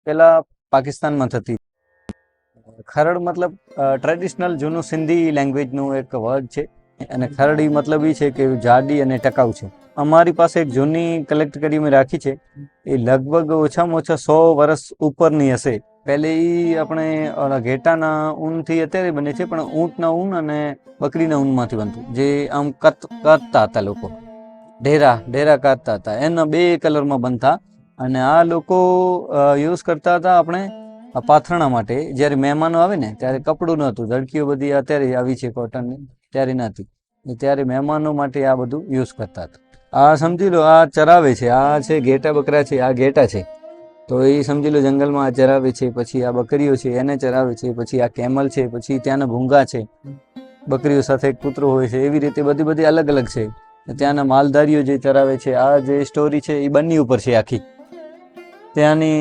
પેલા પાકિસ્તાનમાં થતી. ખરડ મતલબ ટ્રેડિશનલ જૂનું સિંધી લેંગ્વેજનું એક વર્ડ છે અને ખરડ એ મતલબ એ છે કે જાડી અને ટકાઉ છે. અમારી પાસે એક જૂની કલેક્ટ કરી મેં રાખી છે, એ લગભગ ઓછામાં ઓછા 100 વર્ષ ઉપરની હશે. પહેલે એ આપણે ઘેટાના ઊનથી અત્યારે બને છે, પણ ઊંટના ઊન અને બકરીના ઊનમાંથી બનતું, જે આમ કાતતા હતા લોકો, ઢેરા કાતતા હતા, એના 2 કલરમાં બનતા. અને આ લોકો યુઝ કરતા હતા આપણે પાથરણા માટે. જ્યારે મહેમાનો આવે ને ત્યારે કપડું નહોતું, ધડકીઓ બધી અત્યારે આવી છે કોટનની, ત્યારે નથી. ત્યારે મહેમાનો માટે આ બધું યુઝ કરતા હતા. આ સમજી લો આ ચરાવે છે, આ છે ઘેટા બકરા છે, આ ઘેટા છે, તો એ સમજી લો જંગલમાં આ ચરાવે છે. પછી આ બકરીઓ છે એને ચરાવે છે. પછી આ કેમલ છે, પછી ત્યાંના ભૂંગા છે, બકરીઓ સાથે એક કૂતરો હોય છે. એવી રીતે બધી અલગ અલગ છે. ત્યાંના માલધારીઓ જે ચરાવે છે. આ જે સ્ટોરી છે એ બન્ની ઉપર છે આખી. ત્યાંની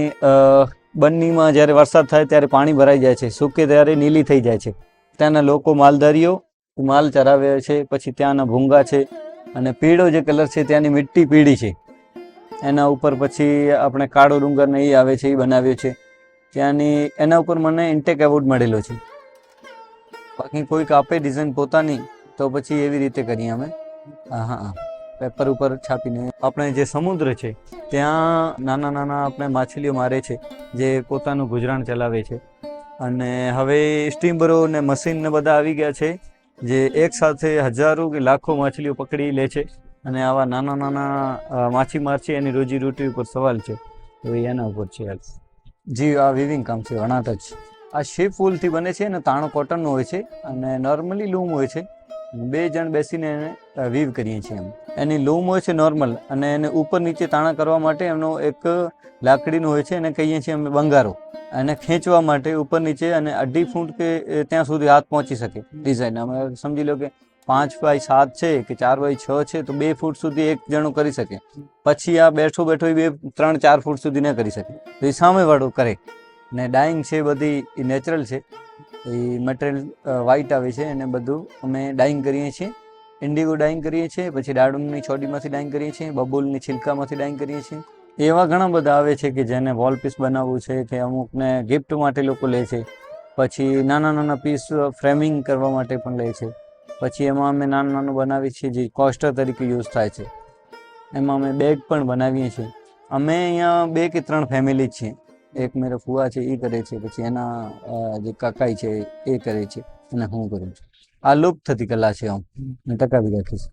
બન્નીમાં જ્યારે વરસાદ થાય ત્યારે પાણી ભરાઈ જાય છે, સૂકે ત્યારે નીલી થઈ જાય છે. ત્યાંના લોકો માલધારીઓ માલ ચરાવે છે. પછી ત્યાંના ભૂંગા છે, અને પીળો જે કલર છે ત્યાંની મીઠી પીળી છે. એના ઉપર પછી આપણે કાળો ડુંગર ને એ આવે છે, એ બનાવ્યો છે ત્યાંની. એના ઉપર મને ઇન્ટેક એવોર્ડ મળેલો છે. બાકી કોઈક આપે ડિઝાઇન પોતાની તો પછી એવી રીતે કરીએ અમે. હા, પેપર ઉપર છાપીને. આપણે જે સમુદ્ર છે ત્યાં નાના આપણે માછલીઓ મારે છે, જે પોતાનું ગુજરાન ચલાવે છે. અને હવે સ્ટીમરો ને મશીન ને બધા આવી ગયા છે, જે એક સાથે હજારો કે લાખો માછલીઓ પકડી લે છે. અને આવા નાના માછીમાર છે, એની રોજીરોટી ઉપર સવાલ છે, તો એના ઉપર છે. જી, આ વિવિંગ કામ છે, વણાટ જ. આ શીપ વૂલથી બને છે ને તાણો કોટનનો હોય છે, અને નોર્મલી લૂમ હોય છે. 2 જણ બેસીને એને વીવ કરીએ છીએ એમ. એની લૂમ હોય છે નોર્મલ, અને એને ઉપર નીચે તાણા કરવા માટે એમનો એક લાકડીનો હોય છે, એને કહીએ છીએ અમે બંગારો. એને ખેંચવા માટે ઉપર નીચે, અને 2.5 ફૂટ કે ત્યાં સુધી હાથ પહોંચી શકે ડિઝાઇન. અમે સમજી લો કે 5x7 છે કે 4x6 છે, તો 2 ફૂટ સુધી એક જણો કરી શકે. પછી આ બેઠો એ 3-4 ફૂટ સુધી ન કરી શકે, તો એ સામેવાળો કરે. ને ડાઈંગ છે બધી એ નેચરલ છે, એ મટીરિયલ વ્હાઇટ આવે છે, અને બધું અમે ડાઈંગ કરીએ છીએ. ઇન્ડિગો ડાઈંગ કરીએ છીએ, પછી દાડમની છોડીમાંથી ડાઈંગ કરીએ છીએ, બબૂલની છિલકામાંથી ડાઈંગ કરીએ છીએ. એવા ઘણા બધા આવે છે કે જેને વોલ પીસ બનાવવું છે, કે અમુકને ગિફ્ટ માટે લોકો લે છે. પછી નાના પીસ ફ્રેમિંગ કરવા માટે પણ લે છે. પછી એમાં અમે નાનું બનાવીએ છીએ, જે કોસ્ટર તરીકે યુઝ થાય છે. એમાં અમે બેગ પણ બનાવીએ છીએ. અમે અહીંયા 2 કે 3 ફેમિલી છીએ. એક મેરા ફુવા છે, એ કરે છે. પછી એના જે કાકાઈ છે એ કરે છે, અને હું કરું છું. આ લુપ્ત થતી કલા છે, હું ટકાવી રાખીશ.